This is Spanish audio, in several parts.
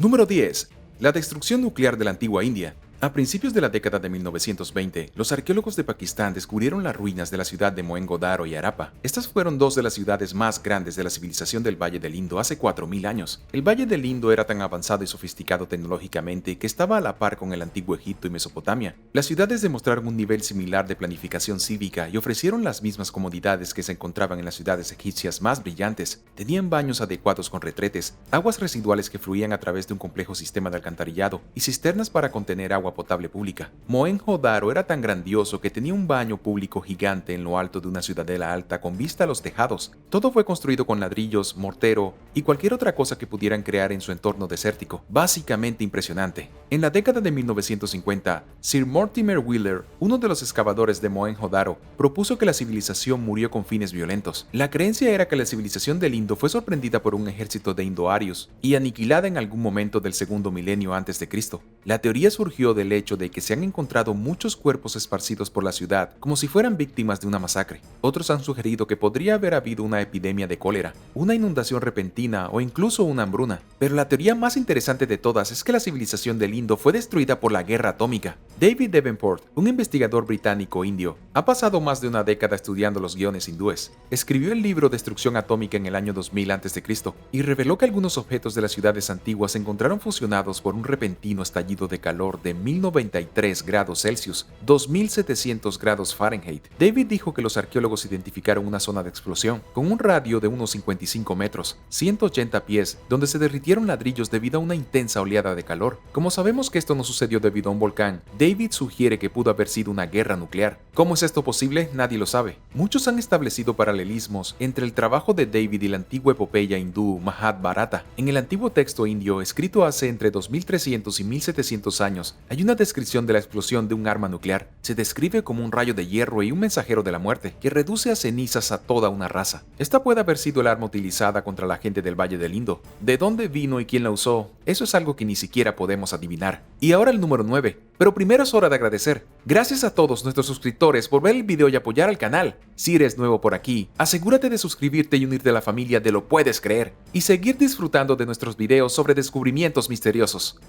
Número 10. La destrucción nuclear de la antigua India. A principios de la década de 1920, los arqueólogos de Pakistán descubrieron las ruinas de la ciudad de Mohenjo-Daro y Harappa. Estas fueron dos de las ciudades más grandes de la civilización del Valle del Indo hace 4000 años. El Valle del Indo era tan avanzado y sofisticado tecnológicamente que estaba a la par con el antiguo Egipto y Mesopotamia. Las ciudades demostraron un nivel similar de planificación cívica y ofrecieron las mismas comodidades que se encontraban en las ciudades egipcias más brillantes. Tenían baños adecuados con retretes, aguas residuales que fluían a través de un complejo sistema de alcantarillado y cisternas para contener agua potable pública. Mohenjo-Daro era tan grandioso que tenía un baño público gigante en lo alto de una ciudadela alta con vista a los tejados. Todo fue construido con ladrillos, mortero y cualquier otra cosa que pudieran crear en su entorno desértico. Básicamente impresionante. En la década de 1950, Sir Mortimer Wheeler, uno de los excavadores de Mohenjo-Daro, propuso que la civilización murió con fines violentos. La creencia era que la civilización del Indo fue sorprendida por un ejército de indo-arios y aniquilada en algún momento del segundo milenio antes de Cristo. La teoría surgió del hecho de que se han encontrado muchos cuerpos esparcidos por la ciudad como si fueran víctimas de una masacre. Otros han sugerido que podría haber habido una epidemia de cólera, una inundación repentina o incluso una hambruna. Pero la teoría más interesante de todas es que la civilización del Indo fue destruida por la guerra atómica. David Davenport, un investigador británico indio, ha pasado más de una década estudiando los guiones hindúes. Escribió el libro Destrucción Atómica en el año 2000 a.C. y reveló que algunos objetos de las ciudades antiguas se encontraron fusionados por un repentino estallido de calor de 1093 grados Celsius, 2700 grados Fahrenheit. David dijo que los arqueólogos identificaron una zona de explosión con un radio de unos 55 metros, 180 pies, donde se derritieron ladrillos debido a una intensa oleada de calor. Como sabemos que esto no sucedió debido a un volcán, David sugiere que pudo haber sido una guerra nuclear. ¿Cómo es esto posible? Nadie lo sabe. Muchos han establecido paralelismos entre el trabajo de David y la antigua epopeya hindú Mahabharata. En el antiguo texto indio, escrito hace entre 2300 y 1700 años, hay una descripción de la explosión de un arma nuclear. Se describe como un rayo de hierro y un mensajero de la muerte, que reduce a cenizas a toda una raza. Esta puede haber sido el arma utilizada contra la gente del Valle del Indo. ¿De dónde vino y quién la usó? Eso es algo que ni siquiera podemos adivinar. Y ahora el número 9. Pero primero es hora de agradecer. Gracias a todos nuestros suscriptores por ver el video y apoyar al canal. Si eres nuevo por aquí, asegúrate de suscribirte y unirte a la familia de Lo Puedes Creer, y seguir disfrutando de nuestros videos sobre descubrimientos misteriosos.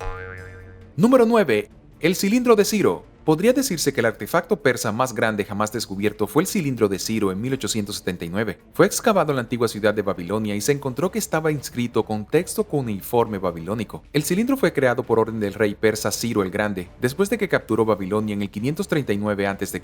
Número 9. El cilindro de Ciro. Podría decirse que el artefacto persa más grande jamás descubierto fue el cilindro de Ciro en 1879. Fue excavado en la antigua ciudad de Babilonia y se encontró que estaba inscrito con texto cuneiforme babilónico. El cilindro fue creado por orden del rey persa Ciro el Grande, después de que capturó Babilonia en el 539 a.C.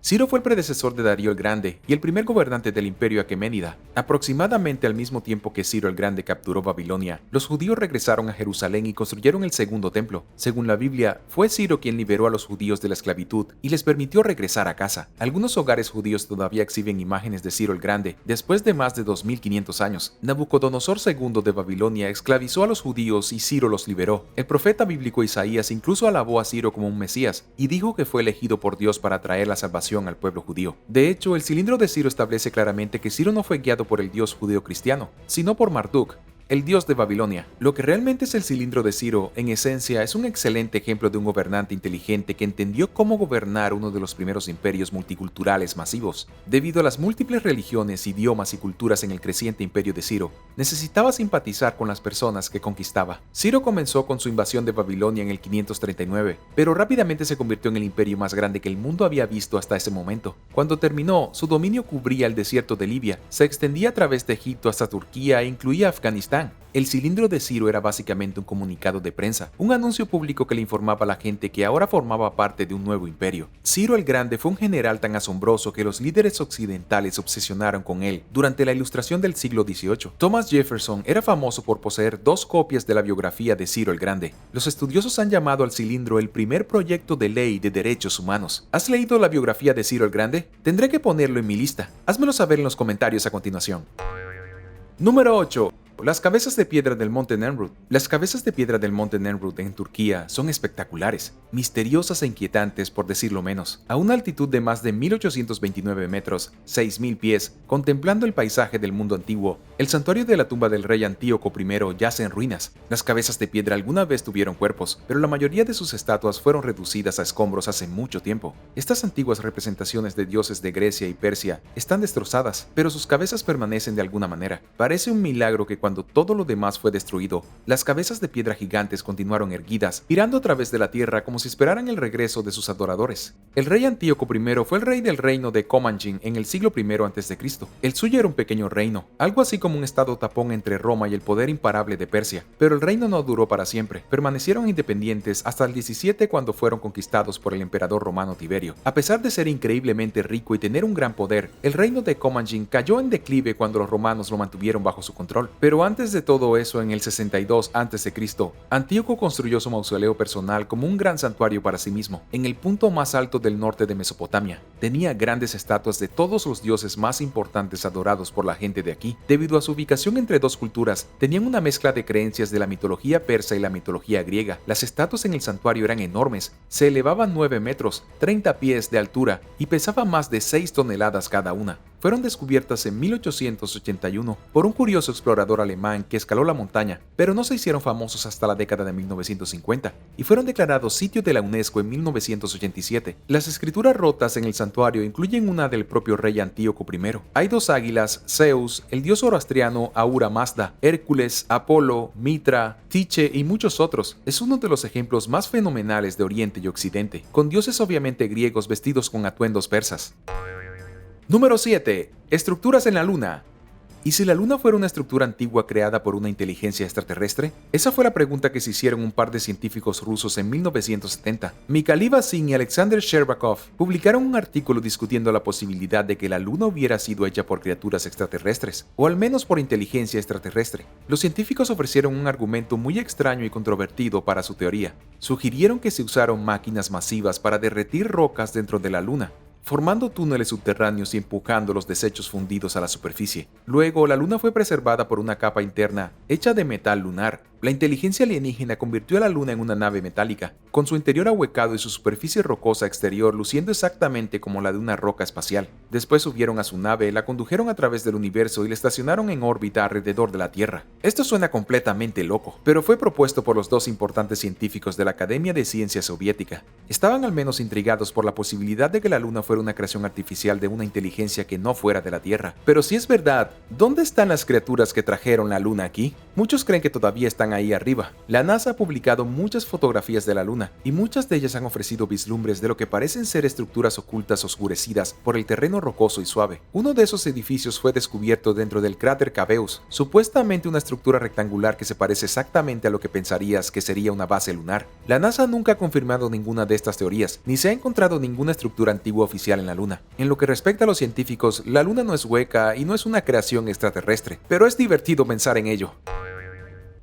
Ciro fue el predecesor de Darío el Grande y el primer gobernante del imperio aqueménida. Aproximadamente al mismo tiempo que Ciro el Grande capturó Babilonia, los judíos regresaron a Jerusalén y construyeron el segundo templo. Según la Biblia, fue Ciro quien liberó a los judíos de la esclavitud y les permitió regresar a casa. Algunos hogares judíos todavía exhiben imágenes de Ciro el Grande después de más de 2500 años. Nabucodonosor II de Babilonia esclavizó a los judíos y Ciro los liberó. El profeta bíblico Isaías incluso alabó a Ciro como un Mesías y dijo que fue elegido por Dios para traer la salvación al pueblo judío. De hecho, el cilindro de Ciro establece claramente que Ciro no fue guiado por el Dios judío cristiano, sino por Marduk, el dios de Babilonia. Lo que realmente es el cilindro de Ciro, en esencia, es un excelente ejemplo de un gobernante inteligente que entendió cómo gobernar uno de los primeros imperios multiculturales masivos. Debido a las múltiples religiones, idiomas y culturas en el creciente imperio de Ciro, necesitaba simpatizar con las personas que conquistaba. Ciro comenzó con su invasión de Babilonia en el 539, pero rápidamente se convirtió en el imperio más grande que el mundo había visto hasta ese momento. Cuando terminó, su dominio cubría el desierto de Libia, se extendía a través de Egipto hasta Turquía e incluía Afganistán. El cilindro de Ciro era básicamente un comunicado de prensa, un anuncio público que le informaba a la gente que ahora formaba parte de un nuevo imperio. Ciro el Grande fue un general tan asombroso que los líderes occidentales se obsesionaron con él durante la Ilustración del siglo XVIII. Thomas Jefferson era famoso por poseer 2 copias de la biografía de Ciro el Grande. Los estudiosos han llamado al cilindro el primer proyecto de ley de derechos humanos. ¿Has leído la biografía de Ciro el Grande? Tendré que ponerlo en mi lista. Házmelo saber en los comentarios a continuación. Número 8. Las cabezas de piedra del monte Nemrut. Las cabezas de piedra del monte Nemrut en Turquía son espectaculares, misteriosas e inquietantes por decirlo menos. A una altitud de más de 1829 metros, 6000 pies, contemplando el paisaje del mundo antiguo, El santuario de la tumba del rey Antíoco I yace en ruinas. Las cabezas de piedra alguna vez tuvieron cuerpos, pero la mayoría de sus estatuas fueron reducidas a escombros hace mucho tiempo. Estas antiguas representaciones de dioses de Grecia y Persia están destrozadas, pero sus cabezas permanecen de alguna manera. Parece un milagro que cuando todo lo demás fue destruido, las cabezas de piedra gigantes continuaron erguidas, mirando a través de la tierra como si esperaran el regreso de sus adoradores. El rey Antíoco I fue el rey del reino de Comanjin en el siglo I a.C. El suyo era un pequeño reino, algo así como un estado tapón entre Roma y el poder imparable de Persia, pero el reino no duró para siempre. Permanecieron independientes hasta el 17 cuando fueron conquistados por el emperador romano Tiberio. A pesar de ser increíblemente rico y tener un gran poder, el reino de Comanjin cayó en declive cuando los romanos lo mantuvieron bajo su control. Pero antes de todo eso, en el 62 a.C., Antíoco construyó su mausoleo personal como un gran santuario para sí mismo, en el punto más alto del norte de Mesopotamia. Tenía grandes estatuas de todos los dioses más importantes adorados por la gente de aquí. Debido a su ubicación entre dos culturas, tenían una mezcla de creencias de la mitología persa y la mitología griega. Las estatuas en el santuario eran enormes, se elevaban 9 metros, 30 pies de altura y pesaban más de 6 toneladas cada una. Fueron descubiertas en 1881 por un curioso explorador alemán que escaló la montaña, pero no se hicieron famosos hasta la década de 1950 y fueron declarados sitio de la UNESCO en 1987. Las escrituras rotas en el santuario incluyen una del propio rey Antíoco I. Hay dos águilas, Zeus, el dios zoroastriano Ahura Mazda, Hércules, Apolo, Mitra, Tiche y muchos otros. Es uno de los ejemplos más fenomenales de Oriente y Occidente, con dioses obviamente griegos vestidos con atuendos persas. Número 7. Estructuras en la Luna. ¿Y si la Luna fuera una estructura antigua creada por una inteligencia extraterrestre? Esa fue la pregunta que se hicieron un par de científicos rusos en 1970. Mikhail Vazin y Alexander Sherbakov publicaron un artículo discutiendo la posibilidad de que la Luna hubiera sido hecha por criaturas extraterrestres, o al menos por inteligencia extraterrestre. Los científicos ofrecieron un argumento muy extraño y controvertido para su teoría. Sugirieron que se usaron máquinas masivas para derretir rocas dentro de la Luna, formando túneles subterráneos y empujando los desechos fundidos a la superficie. Luego, la Luna fue preservada por una capa interna hecha de metal lunar. La inteligencia alienígena convirtió a la Luna en una nave metálica, con su interior ahuecado y su superficie rocosa exterior luciendo exactamente como la de una roca espacial. Después subieron a su nave, la condujeron a través del universo y la estacionaron en órbita alrededor de la Tierra. Esto suena completamente loco, pero fue propuesto por los dos importantes científicos de la Academia de Ciencias Soviética. Estaban al menos intrigados por la posibilidad de que la Luna fuera una creación artificial de una inteligencia que no fuera de la Tierra. Pero si es verdad, ¿dónde están las criaturas que trajeron la Luna aquí? Muchos creen que todavía están ahí arriba. La NASA ha publicado muchas fotografías de la Luna, y muchas de ellas han ofrecido vislumbres de lo que parecen ser estructuras ocultas oscurecidas por el terreno rocoso y suave. Uno de esos edificios fue descubierto dentro del cráter Cabeus, supuestamente una estructura rectangular que se parece exactamente a lo que pensarías que sería una base lunar. La NASA nunca ha confirmado ninguna de estas teorías, ni se ha encontrado ninguna estructura antigua oficial en la Luna. En lo que respecta a los científicos, la Luna no es hueca y no es una creación extraterrestre, pero es divertido pensar en ello.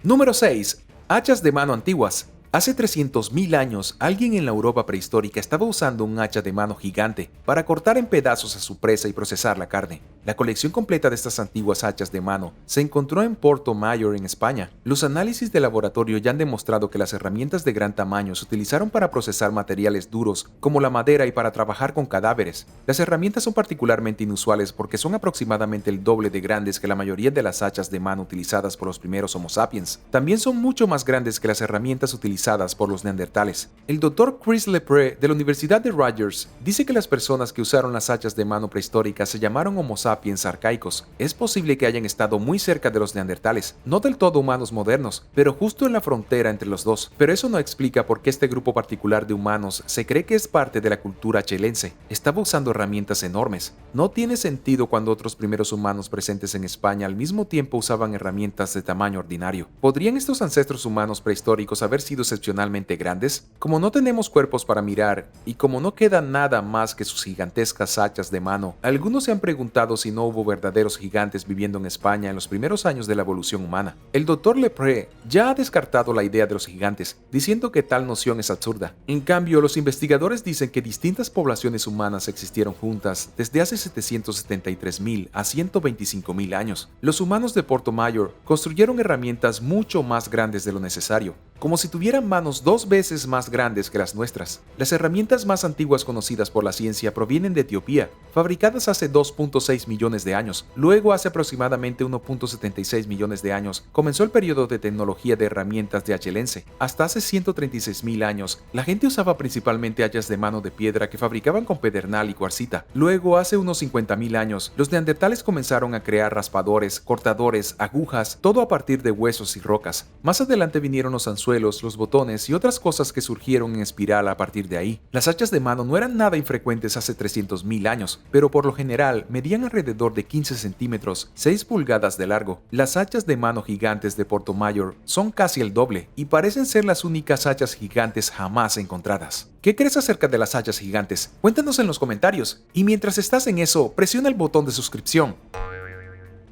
Número 6. Hachas de mano antiguas. Hace 300.000 años, alguien en la Europa prehistórica estaba usando un hacha de mano gigante para cortar en pedazos a su presa y procesar la carne. La colección completa de estas antiguas hachas de mano se encontró en Porto Mayor, en España. Los análisis de laboratorio ya han demostrado que las herramientas de gran tamaño se utilizaron para procesar materiales duros como la madera y para trabajar con cadáveres. Las herramientas son particularmente inusuales porque son aproximadamente el doble de grandes que la mayoría de las hachas de mano utilizadas por los primeros Homo sapiens. También son mucho más grandes que las herramientas utilizadas por los neandertales. El Dr. Chris Lepre de la Universidad de Rutgers dice que las personas que usaron las hachas de mano prehistóricas se llamaron Homo sapiens arcaicos. Es posible que hayan estado muy cerca de los neandertales, no del todo humanos modernos, pero justo en la frontera entre los dos. Pero eso no explica por qué este grupo particular de humanos se cree que es parte de la cultura chelense. Estaba usando herramientas enormes. No tiene sentido cuando otros primeros humanos presentes en España al mismo tiempo usaban herramientas de tamaño ordinario. ¿Podrían estos ancestros humanos prehistóricos haber sido excepcionalmente grandes? Como no tenemos cuerpos para mirar y como no queda nada más que sus gigantescas hachas de mano, algunos se han preguntado si no hubo verdaderos gigantes viviendo en España en los primeros años de la evolución humana. El Dr. Lepre ya ha descartado la idea de los gigantes, diciendo que tal noción es absurda. En cambio, los investigadores dicen que distintas poblaciones humanas existieron juntas desde hace 773.000 a 125.000 años. Los humanos de Porto Mayor construyeron herramientas mucho más grandes de lo necesario. como si tuvieran manos 2 veces más grandes que las nuestras. Las herramientas más antiguas conocidas por la ciencia provienen de Etiopía, fabricadas hace 2.6 millones de años. Luego, hace aproximadamente 1.76 millones de años, comenzó el periodo de tecnología de herramientas de Achelense. Hasta hace 136.000 años, la gente usaba principalmente hachas de mano de piedra que fabricaban con pedernal y cuarcita. Luego, hace unos 50.000 años, los neandertales comenzaron a crear raspadores, cortadores, agujas, todo a partir de huesos y rocas. Más adelante vinieron los anzuelos, los botones y otras cosas que surgieron en espiral a partir de ahí. Las hachas de mano no eran nada infrecuentes hace 300.000 años, pero por lo general medían alrededor de 15 centímetros, 6 pulgadas de largo. Las hachas de mano gigantes de Porto Mayor son casi el doble y parecen ser las únicas hachas gigantes jamás encontradas. ¿Qué crees acerca de las hachas gigantes? Cuéntanos en los comentarios. Y mientras estás en eso, presiona el botón de suscripción.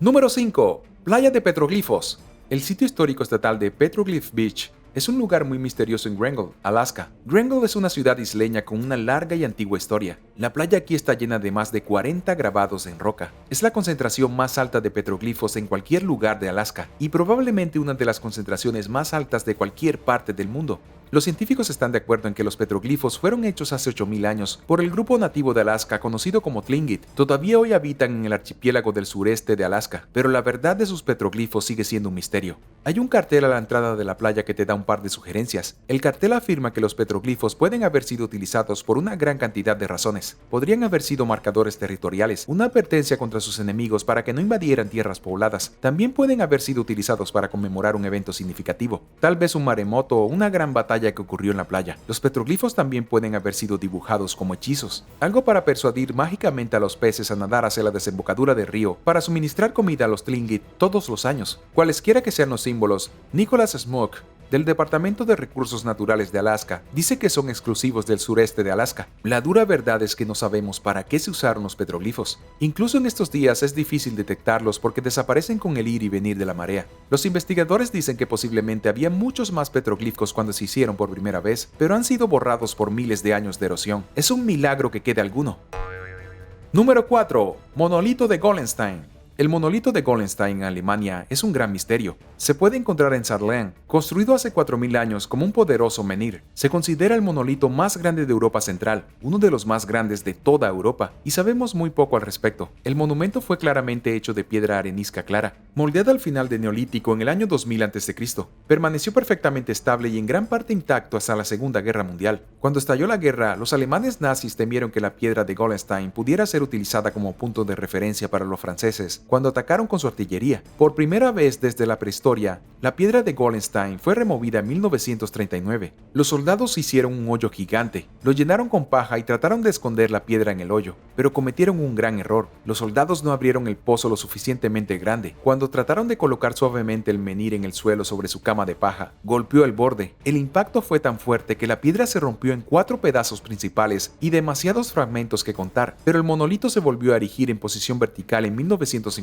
Número 5. Playa de Petroglifos. El sitio histórico estatal de Petroglyph Beach es un lugar muy misterioso en Wrangell, Alaska. Wrangell es una ciudad isleña con una larga y antigua historia. La playa aquí está llena de más de 40 grabados en roca. Es la concentración más alta de petroglifos en cualquier lugar de Alaska y probablemente una de las concentraciones más altas de cualquier parte del mundo. Los científicos están de acuerdo en que los petroglifos fueron hechos hace 8.000 años por el grupo nativo de Alaska conocido como Tlingit. Todavía hoy habitan en el archipiélago del sureste de Alaska, pero la verdad de sus petroglifos sigue siendo un misterio. Hay un cartel a la entrada de la playa que te da un par de sugerencias. El cartel afirma que los petroglifos pueden haber sido utilizados por una gran cantidad de razones. Podrían haber sido marcadores territoriales, una advertencia contra sus enemigos para que no invadieran tierras pobladas. También pueden haber sido utilizados para conmemorar un evento significativo, tal vez un maremoto o una gran batalla que ocurrió en la playa. Los petroglifos también pueden haber sido dibujados como hechizos, algo para persuadir mágicamente a los peces a nadar hacia la desembocadura del río para suministrar comida a los Tlingit todos los años. Cualesquiera que sean los símbolos, Nicholas Smoke, del Departamento de Recursos Naturales de Alaska, dice que son exclusivos del sureste de Alaska. La dura verdad es que no sabemos para qué se usaron los petroglifos. Incluso en estos días es difícil detectarlos porque desaparecen con el ir y venir de la marea. Los investigadores dicen que posiblemente había muchos más petroglifos cuando se hicieron por primera vez, pero han sido borrados por miles de años de erosión. Es un milagro que quede alguno. Número 4. Monolito de Goldenstein. El monolito de Goldenstein en Alemania es un gran misterio. Se puede encontrar en Saarland, construido hace 4.000 años como un poderoso menhir. Se considera el monolito más grande de Europa Central, uno de los más grandes de toda Europa, y sabemos muy poco al respecto. El monumento fue claramente hecho de piedra arenisca clara, moldeada al final del Neolítico en el año 2000 a.C. Permaneció perfectamente estable y en gran parte intacto hasta la Segunda Guerra Mundial. Cuando estalló la guerra, los alemanes nazis temieron que la piedra de Goldenstein pudiera ser utilizada como punto de referencia para los franceses cuando atacaron con su artillería. Por primera vez desde la prehistoria, la piedra de Goldenstein fue removida en 1939. Los soldados hicieron un hoyo gigante, lo llenaron con paja y trataron de esconder la piedra en el hoyo, pero cometieron un gran error. Los soldados no abrieron el pozo lo suficientemente grande. Cuando trataron de colocar suavemente el menhir en el suelo sobre su cama de paja, golpeó el borde. El impacto fue tan fuerte que la piedra se rompió en 4 pedazos principales y demasiados fragmentos que contar, pero el monolito se volvió a erigir en posición vertical en 1951.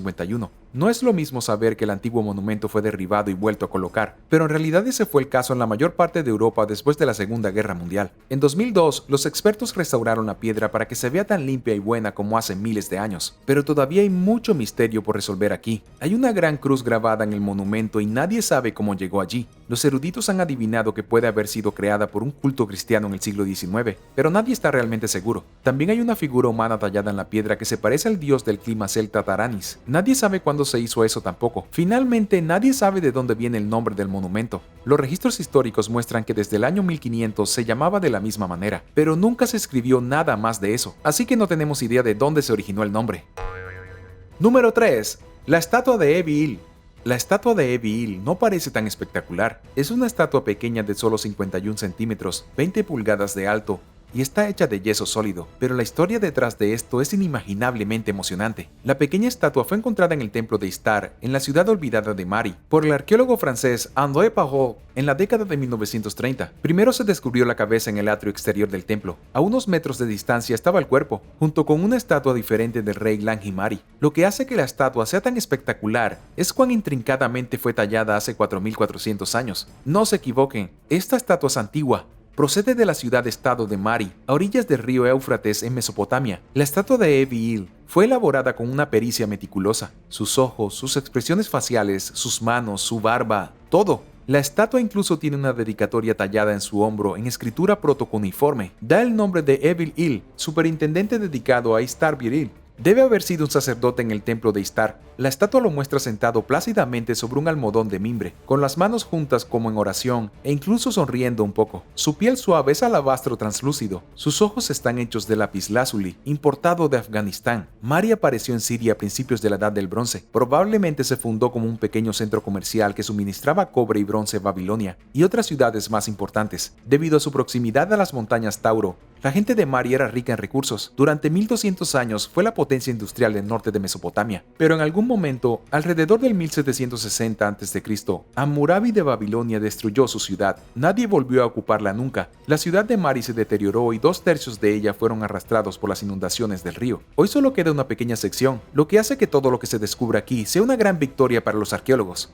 No es lo mismo saber que el antiguo monumento fue derribado y vuelto a colocar, pero en realidad ese fue el caso en la mayor parte de Europa después de la Segunda Guerra Mundial. En 2002, los expertos restauraron la piedra para que se vea tan limpia y buena como hace miles de años, pero todavía hay mucho misterio por resolver aquí. Hay una gran cruz grabada en el monumento y nadie sabe cómo llegó allí. Los eruditos han adivinado que puede haber sido creada por un culto cristiano en el siglo XIX, pero nadie está realmente seguro. También hay una figura humana tallada en la piedra que se parece al dios del clima celta Taranis. Nadie sabe cuándo se hizo eso tampoco. Finalmente, nadie sabe de dónde viene el nombre del monumento. Los registros históricos muestran que desde el año 1500 se llamaba de la misma manera, pero nunca se escribió nada más de eso, así que no tenemos idea de dónde se originó el nombre. Número 3. La estatua de Evi-Il. La estatua de Evi-Il no parece tan espectacular. Es una estatua pequeña de solo 51 centímetros, 20 pulgadas de alto, y está hecha de yeso sólido, pero la historia detrás de esto es inimaginablemente emocionante. La pequeña estatua fue encontrada en el templo de Istar, en la ciudad olvidada de Mari, por el arqueólogo francés André Parrot en la década de 1930. Primero se descubrió la cabeza en el atrio exterior del templo. A unos metros de distancia estaba el cuerpo, junto con una estatua diferente del rey Langhi Mari. Lo que hace que la estatua sea tan espectacular es cuán intrincadamente fue tallada hace 4.400 años. No se equivoquen, esta estatua es antigua. Procede de la ciudad-estado de Mari, a orillas del río Éufrates en Mesopotamia. La estatua de Evi-Il fue elaborada con una pericia meticulosa. Sus ojos, sus expresiones faciales, sus manos, su barba, todo La estatua incluso tiene una dedicatoria tallada en su hombro en escritura protocuneiforme. Da el nombre de Evil-Il, superintendente dedicado a Ishtar-Bir-Il. Debe haber sido un sacerdote en el templo de Ishtar. La estatua lo muestra sentado plácidamente sobre un almohadón de mimbre, con las manos juntas como en oración e incluso sonriendo un poco. Su piel suave es alabastro translúcido. Sus ojos están hechos de lapislázuli, importado de Afganistán. Mari apareció en Siria a principios de la Edad del Bronce. Probablemente se fundó como un pequeño centro comercial que suministraba cobre y bronce a Babilonia y otras ciudades más importantes. Debido a su proximidad a las montañas Tauro, la gente de Mari era rica en recursos. Durante 1200 años fue la potencia industrial del norte de Mesopotamia, pero en algún momento, alrededor del 1760 a.C., Hammurabi de Babilonia destruyó su ciudad. Nadie volvió a ocuparla nunca. La ciudad de Mari se deterioró y 2/3 de ella fueron arrastrados por las inundaciones del río. Hoy solo queda una pequeña sección, lo que hace que todo lo que se descubra aquí sea una gran victoria para los arqueólogos.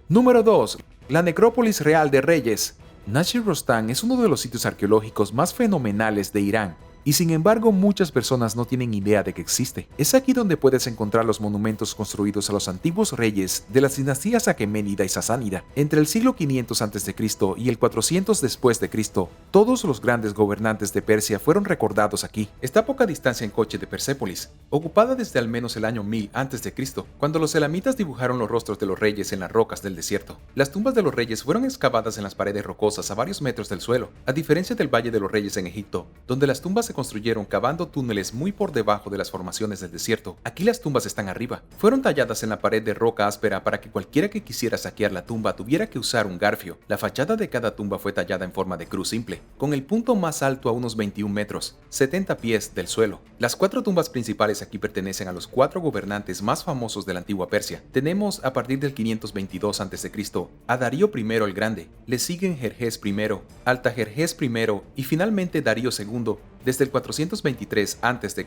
Número 2. La necrópolis real de Reyes. Nashir Rostan es uno de los sitios arqueológicos más fenomenales de Irán, y sin embargo muchas personas no tienen idea de que existe. Es aquí donde puedes encontrar los monumentos construidos a los antiguos reyes de las dinastías Aqueménida y Sasánida. Entre el siglo 500 a.C. y el 400 después de Cristo, todos los grandes gobernantes de Persia fueron recordados aquí. Está a poca distancia en coche de Persépolis, ocupada desde al menos el año 1000 a.C., cuando los elamitas dibujaron los rostros de los reyes en las rocas del desierto. Las tumbas de los reyes fueron excavadas en las paredes rocosas a varios metros del suelo, a diferencia del Valle de los Reyes en Egipto, donde las tumbas se construyeron cavando túneles muy por debajo de las formaciones del desierto. Aquí las tumbas están arriba. Fueron talladas en la pared de roca áspera para que cualquiera que quisiera saquear la tumba tuviera que usar un garfio. La fachada de cada tumba fue tallada en forma de cruz simple, con el punto más alto a unos 21 metros, 70 pies del suelo. Las 4 tumbas principales aquí pertenecen a los 4 gobernantes más famosos de la antigua Persia. Tenemos a partir del 522 a.C. a Darío I el Grande, le siguen Jerjes I, Altajerjes I y finalmente Darío II desde el 423 a.C.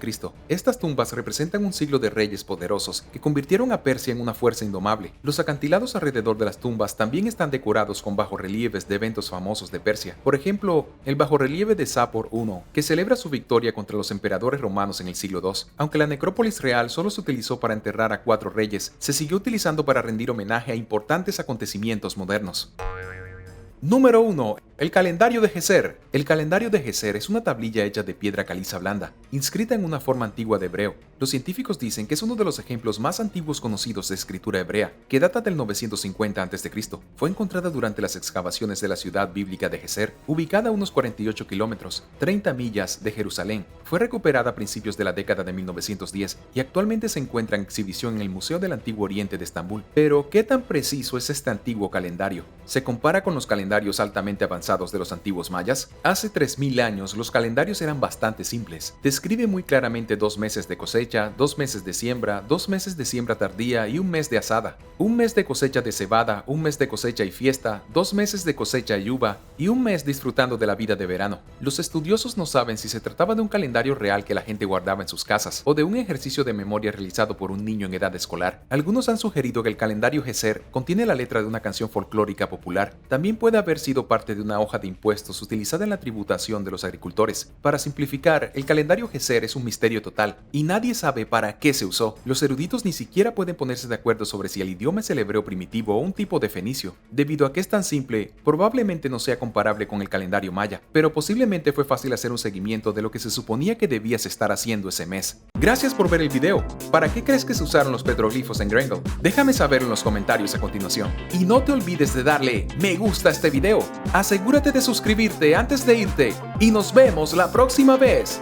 Estas tumbas representan un siglo de reyes poderosos que convirtieron a Persia en una fuerza indomable. Los acantilados alrededor de las tumbas también están decorados con bajorrelieves de eventos famosos de Persia. Por ejemplo, el bajorrelieve de Sapor I, que celebra su victoria contra los emperadores romanos en el siglo II. Aunque la necrópolis real solo se utilizó para enterrar a 4 reyes, se siguió utilizando para rendir homenaje a importantes acontecimientos modernos. Número 1. El calendario de Geser. El calendario de Geser es una tablilla hecha de piedra caliza blanda, inscrita en una forma antigua de hebreo. Los científicos dicen que es uno de los ejemplos más antiguos conocidos de escritura hebrea, que data del 950 a.C. Fue encontrada durante las excavaciones de la ciudad bíblica de Geser, ubicada a unos 48 kilómetros, 30 millas de Jerusalén. Fue recuperada a principios de la década de 1910 y actualmente se encuentra en exhibición en el Museo del Antiguo Oriente de Estambul. Pero, ¿qué tan preciso es este antiguo calendario? ¿Se compara con los calendarios altamente avanzados de los antiguos mayas? Hace 3000 años los calendarios eran bastante simples. Describe muy claramente 2 meses de cosecha, 2 meses de siembra, 2 meses de siembra tardía y 1 mes de asada, 1 mes de cosecha de cebada, 1 mes de cosecha y fiesta, 2 meses de cosecha y uva y 1 mes disfrutando de la vida de verano. Los estudiosos no saben si se trataba de un calendario real que la gente guardaba en sus casas o de un ejercicio de memoria realizado por un niño en edad escolar. Algunos han sugerido que el calendario Geser contiene la letra de una canción folclórica popular. También puede haber sido parte de una hoja de impuestos utilizada en la tributación de los agricultores. Para simplificar, el calendario Geser es un misterio total y nadie sabe para qué se usó. Los eruditos ni siquiera pueden ponerse de acuerdo sobre si el idioma es el hebreo primitivo o un tipo de fenicio. Debido a que es tan simple, probablemente no sea comparable con el calendario maya, pero posiblemente fue fácil hacer un seguimiento de lo que se suponía que debías estar haciendo ese mes. Gracias por ver el video. ¿Para qué crees que se usaron los petroglifos en Grendel? Déjame saber en los comentarios a continuación. Y no te olvides de darle me gusta a este video. Asegúrate de suscribirte antes de irte y nos vemos la próxima vez.